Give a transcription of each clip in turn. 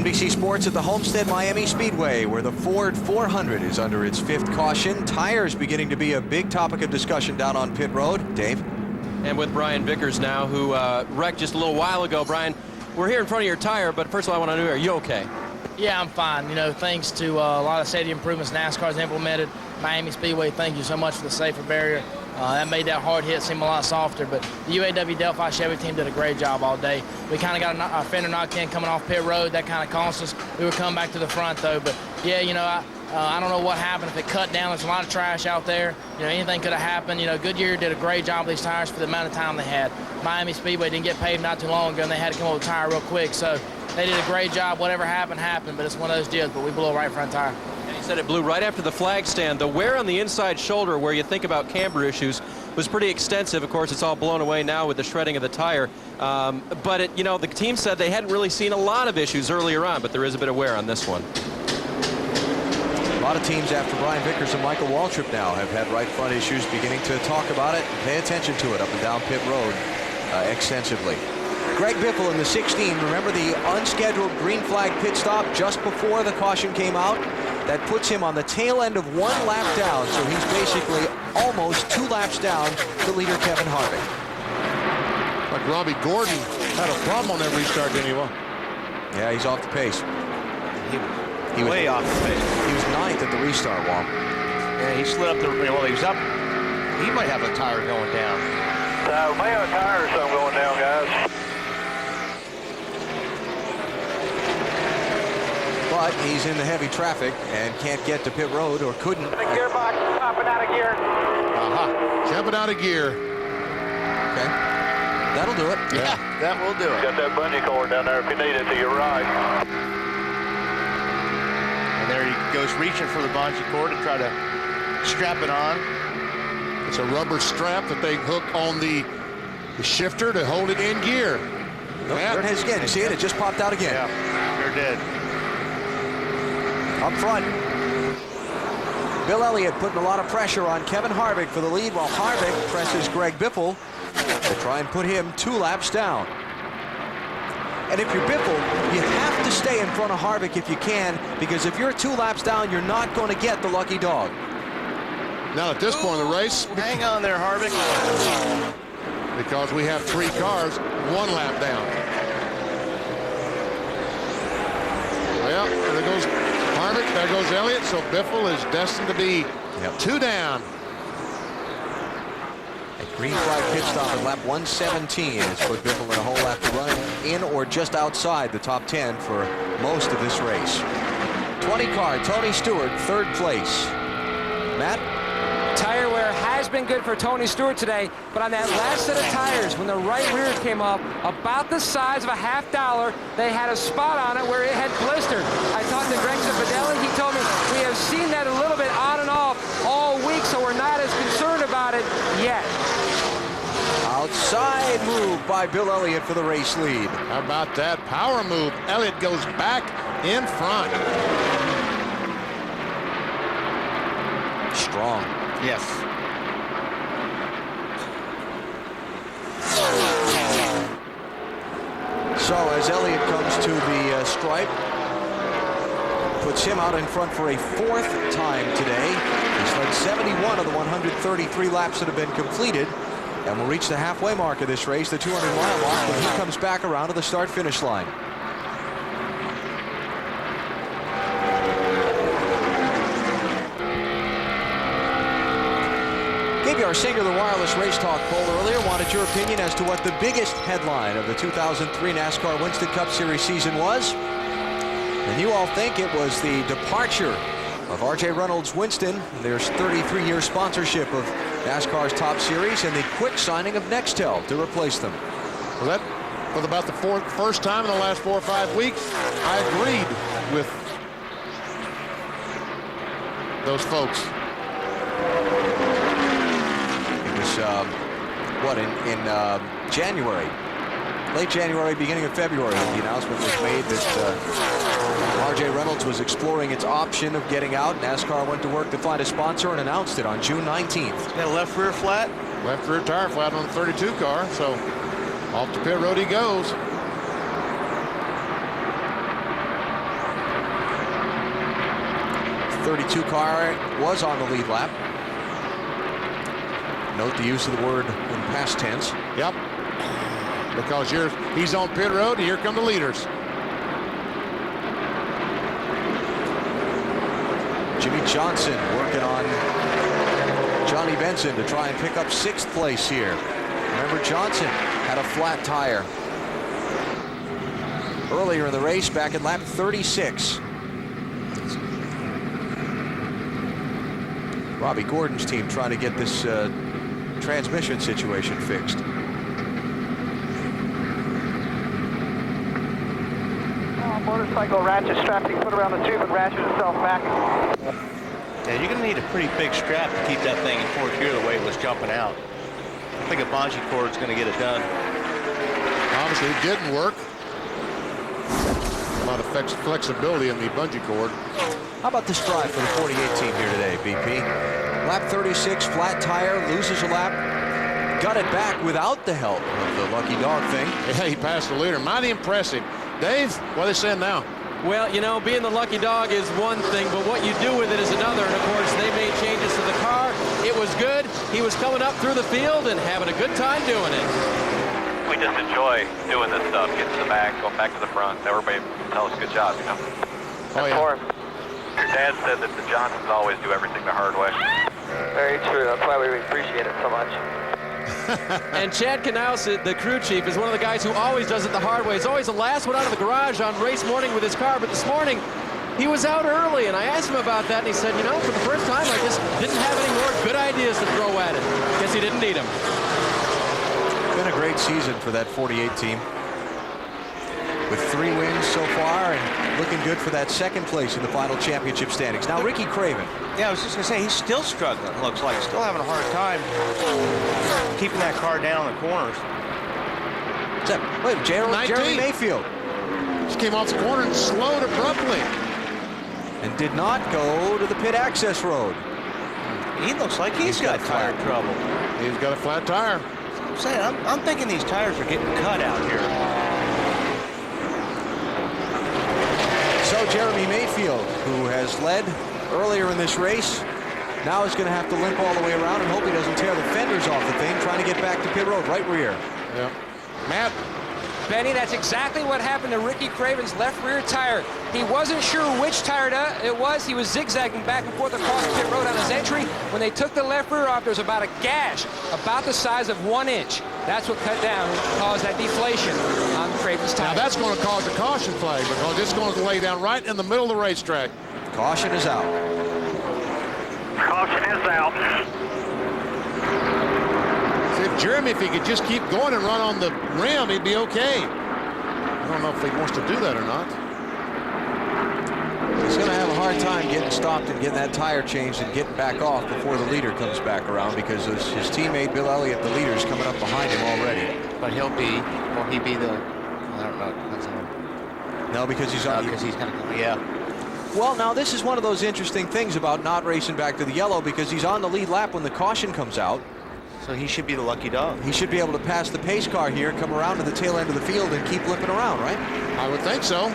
NBC Sports at the Homestead-Miami Speedway, where the Ford 400 is under its 5th caution. Tires beginning to be a big topic of discussion down on pit road. Dave? And with Brian Vickers now, who wrecked just a little while ago. Brian, we're here in front of your tire, but first of all, I want to know, are you okay? Yeah, I'm fine. You know, thanks to a lot of safety improvements NASCAR's implemented. Miami Speedway, thank you so much for the safer barrier. That made that hard hit seem a lot softer, but the UAW Delphi Chevy team did a great job all day. We kind of got a fender knocked in coming off pit road. That kind of cost us. We were coming back to the front, though. But, yeah, you know, I don't know what happened. If it cut down, there's a lot of trash out there. You know, anything could have happened. You know, Goodyear did a great job with these tires for the amount of time they had. Miami Speedway didn't get paved not too long ago, and they had to come up with a tire real quick. So they did a great job. Whatever happened, happened, but it's one of those deals. But we blew a right front tire. He said it blew right after the flag stand. The wear on the inside shoulder, where you think about camber issues, was pretty extensive. Of course, it's all blown away now with the shredding of the tire. But, you know, the team said they hadn't really seen a lot of issues earlier on, but there is a bit of wear on this one. A lot of teams after Brian Vickers and Michael Waltrip now have had right front issues, beginning to talk about it and pay attention to it up and down pit road extensively. Greg Biffle in the 16, remember the unscheduled green flag pit stop just before the caution came out? That puts him on the tail end of 1 lap down, so he's basically almost 2 laps down to leader Kevin Harvick. Like Robbie Gordon had a problem on that restart, didn't he? Yeah, he's off the pace. He was way off the pace. He was 9th at the restart, Walt. Yeah, he slid up the, well, he was up. He might have a tire going down. So, may have a tire or something going down, guys. But he's in the heavy traffic and can't get to pit road, or couldn't. The gearbox popping out of gear. Jumping out of gear. Okay. That'll do it. Yeah, that will do it. Got that bungee cord down there if you need it to your right. And there he goes reaching for the bungee cord to try to strap it on. It's a rubber strap that they hook on the shifter to hold it in gear. Nope, there it is again. You see it? It just popped out again. Yeah, sure did. Up front, Bill Elliott putting a lot of pressure on Kevin Harvick for the lead, while Harvick presses Greg Biffle to try and put him 2 laps down. And if you're Biffle, you have to stay in front of Harvick if you can, because if you're 2 laps down, you're not going to get the lucky dog. Now at this point in the race, Hang on there, Harvick. because we have 3 cars 1 lap down. Well, there goes Harvick, there goes Elliott, so Biffle is destined to be 2 down. A green flag pit stop at lap 117 has put Biffle in a hole after running in or just outside the top 10 for most of this race. 20 car, Tony Stewart, 3rd place. Matt? Tire wear has been good for Tony Stewart today, but on that last set of tires, when the right rear came up about the size of a $50, they had a spot on it where it had blistered. I talked to Greg Zipadelli. He told me we have seen that a little bit on and off all week, so we're not as concerned about it yet. Outside move by Bill Elliott for the race lead. How about that power move? Elliott goes back in front. Strong. Yes. So as Elliott comes to the stripe, puts him out in front for a 4th time today. He's led 71 of the 133 laps that have been completed, and will reach the halfway mark of this race, the 200-mile mark, when he comes back around to the start-finish line. Gave you our singular wireless race talk poll earlier. Wanted your opinion as to what the biggest headline of the 2003 NASCAR Winston Cup Series season was. And you all think it was the departure of R.J. Reynolds Winston, their 33-year sponsorship of NASCAR's top series, and the quick signing of Nextel to replace them. Well, that was about the first time in the last 4 or 5 weeks I agreed with those folks. What, in January, late January, beginning of February, the announcement was made that R.J. Reynolds was exploring its option of getting out. NASCAR went to work to find a sponsor and announced it on June 19th. Got a left rear flat? Left rear tire flat on the 32 car, so off the pit road he goes. 32 car was on the lead lap. Note the use of the word in past tense. Yep. Because he's on pit road, and here come the leaders. Jimmy Johnson working on Johnny Benson to try and pick up 6th place here. Remember, Johnson had a flat tire earlier in the race back at lap 36. Robbie Gordon's team trying to get this transmission situation fixed. Motorcycle ratchet strap you put around the tube and ratchet itself back. Yeah, you're going to need a pretty big strap to keep that thing in 4th gear the way it was jumping out. I think a bungee cord's going to get it done. Obviously, it didn't work. A lot of flexibility in the bungee cord. How about this drive for the 48 team here today, BP? Lap 36, flat tire, loses a lap. Got it back without the help of the lucky dog thing. Yeah, he passed the leader. Mighty impressive. Dave, what are they saying now? Well, you know, being the lucky dog is one thing, but what you do with it is another. And, of course, they made changes to the car. It was good. He was coming up through the field and having a good time doing it. We just enjoy doing this stuff, getting to the back, going back to the front. Everybody tell us good job, you know. Oh, yeah. Your dad said that the Johnsons always do everything the hard way. Very true. That's why we appreciate it so much. And Chad Knaus, the crew chief, is one of the guys who always does it the hard way. He's always the last one out of the garage on race morning with his car. But this morning, he was out early, and I asked him about that, and he said, you know, for the first time, I just didn't have any more good ideas to throw at it. Guess he didn't need them. Been a great season for that 48 team. With 3 wins so far and looking good for that 2nd place in the final championship standings. Now, Ricky Craven. Yeah, I was just going to say, he's still struggling, looks like. Still having a hard time keeping that car down in the corners. Wait, Jeremy Mayfield. Just came off the corner and slowed abruptly. And did not go to the pit access road. He looks like he's got tire trouble. He's got a flat tire. I'm saying, I'm thinking these tires are getting cut out here. So Jeremy Mayfield, who has led earlier in this race, now is going to have to limp all the way around and hope he doesn't tear the fenders off the thing, trying to get back to pit road, right rear. Yeah. Matt. Benny, that's exactly what happened to Ricky Craven's left rear tire. He wasn't sure which tire it was. He was zigzagging back and forth across pit road on his entry. When they took the left rear off, there was about a gash about the size of 1 inch. That's what cut down and caused that deflation on Craven's tire. Now that's going to cause a caution flag because it's going to lay down right in the middle of the racetrack. Caution is out. Caution is out. See, if Jeremy, if he could just keep going and run on the rim, he'd be okay. I don't know if he wants to do that or not. He's going to have a hard time getting stopped and getting that tire changed and getting back off before the leader comes back around because his teammate Bill Elliott, the leader, is coming up behind him already. But will he be the, I don't know. No, because he's on. Because he's going to go, yeah. Well, now this is one of those interesting things about not racing back to the yellow because he's on the lead lap when the caution comes out. So he should be the lucky dog. He should be able to pass the pace car here, come around to the tail end of the field, and keep limping around, right? I would think so.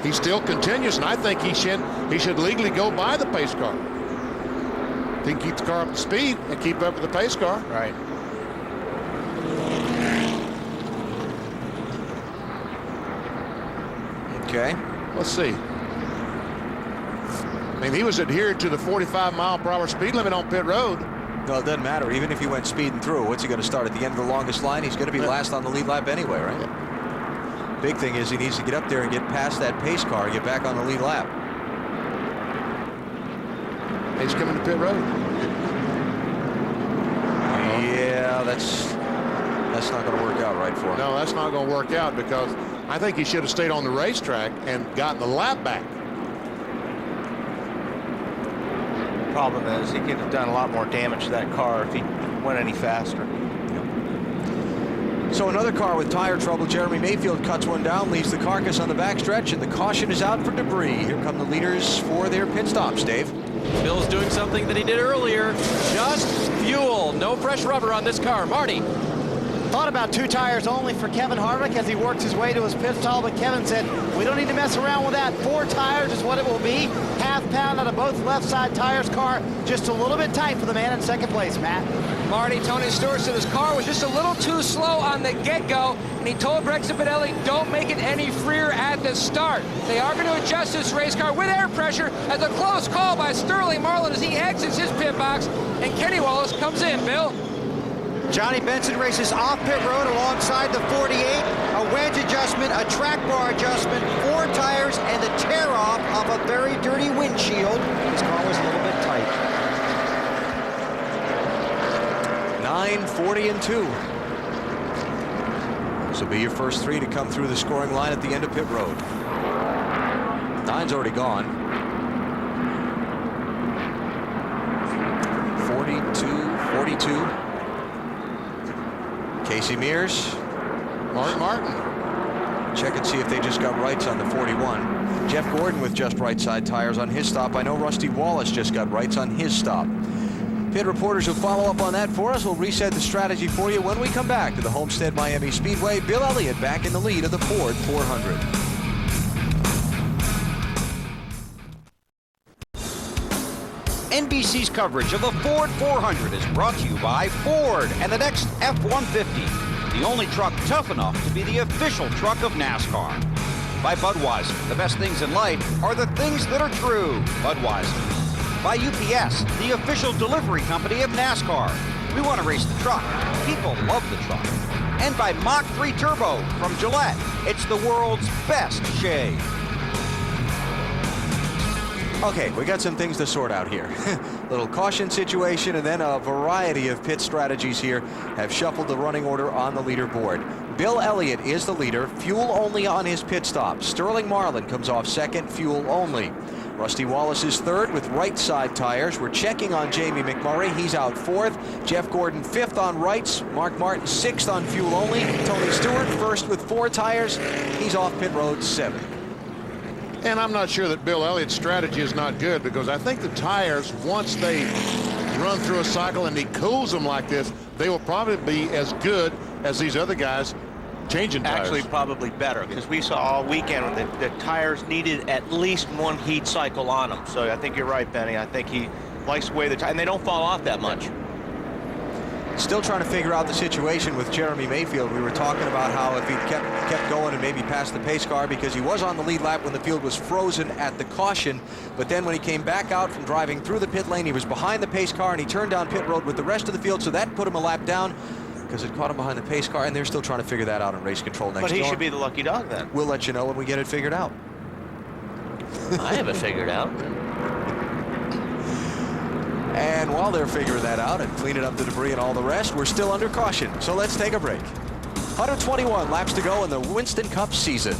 He still continues, and I think he should legally go by the pace car. He can keep the car up to speed and keep up with the pace car. Right. Okay. Let's see. I mean, he was adhered to the 45-mile-per-hour speed limit on pit road. No, it doesn't matter. Even if he went speeding through, what's he going to start at the end of the longest line? He's going to be last on the lead lap anyway, right? Yeah. Big thing is he needs to get up there and get past that pace car, get back on the lead lap. He's coming to pit road. Yeah, that's not going to work out right for him. No, that's not going to work out because I think he should have stayed on the racetrack and gotten the lap back. Problem is he could have done a lot more damage to that car if he went any faster. So another car with tire trouble. Jeremy Mayfield cuts one down, leaves the carcass on the backstretch, and the caution is out for debris. Here come the leaders for their pit stops, Dave. Bill's doing something that he did earlier. Just fuel. No fresh rubber on this car. Marty. thought about 2 tires only for Kevin Harvick as he worked his way to his pit stall, but Kevin said, we don't need to mess around with that. 4 tires is what it will be. Half pound out of both left side tires. Car just a little bit tight for the man in second place, Matt. Marty, Tony Stewart said his car was just a little too slow on the get-go, and he told Greg Zipadelli, don't make it any freer at the start. They are going to adjust this race car with air pressure as a close call by Sterling Marlin as he exits his pit box, and Kenny Wallace comes in, Bill. Johnny Benson races off pit road alongside the 48, a wedge adjustment, a track bar adjustment, 4 tires, and the tear off of a very dirty windshield. His car was a little bit tight. 9:40 and 2. This will be your first 3 to come through the scoring line at the end of pit road. 9's already gone. 42. Casey Mears. Martin. Check and see if they just got rights on the 41. Jeff Gordon with just right side tires on his stop. I know Rusty Wallace just got rights on his stop. Pit reporters will follow up on that for us. We'll reset the strategy for you when we come back to the Homestead-Miami Speedway. Bill Elliott back in the lead of the Ford 400. NBC's coverage of the Ford 400 is brought to you by Ford and the next F-150, the only truck tough enough to be the official truck of NASCAR. By Budweiser, the best things in life are the things that are true. Budweiser. By UPS, the official delivery company of NASCAR. We want to race the truck. People love the truck. And by Mach 3 Turbo from Gillette. It's the world's best shave. Okay, we got some things to sort out here. Little caution situation, and then a variety of pit strategies here have shuffled the running order on the leaderboard. Bill Elliott is the leader, fuel only on his pit stop. Sterling Marlin comes off second, fuel only. Rusty Wallace is third with right side tires. We're checking on Jamie McMurray. He's out fourth. Jeff Gordon fifth on rights. Mark Martin sixth on fuel only. Tony Stewart first with 4 tires. He's off pit road 7. And I'm not sure that Bill Elliott's strategy is not good, because I think the tires, once they run through a cycle and he cools them like this, they will probably be as good as these other guys changing tires. Actually, probably better, because we saw all weekend that the tires needed at least 1 heat cycle on them. So I think you're right, Benny. I think he likes the way the tires, and they don't fall off that much. Still trying to figure out the situation with Jeremy Mayfield. We were talking about how if he kept going and maybe passed the pace car, because he was on the lead lap when the field was frozen at the caution, but then when he came back out from driving through the pit lane, he was behind the pace car and he turned down pit road with the rest of the field, so that put him a lap down because it caught him behind the pace car, and they're still trying to figure that out in race control next door. But he should be the lucky dog then. We'll let you know when we get it figured out. I have it figured out. And while they're figuring that out and cleaning up the debris and all the rest, we're still under caution. So let's take a break. 121 laps to go in the Winston Cup season.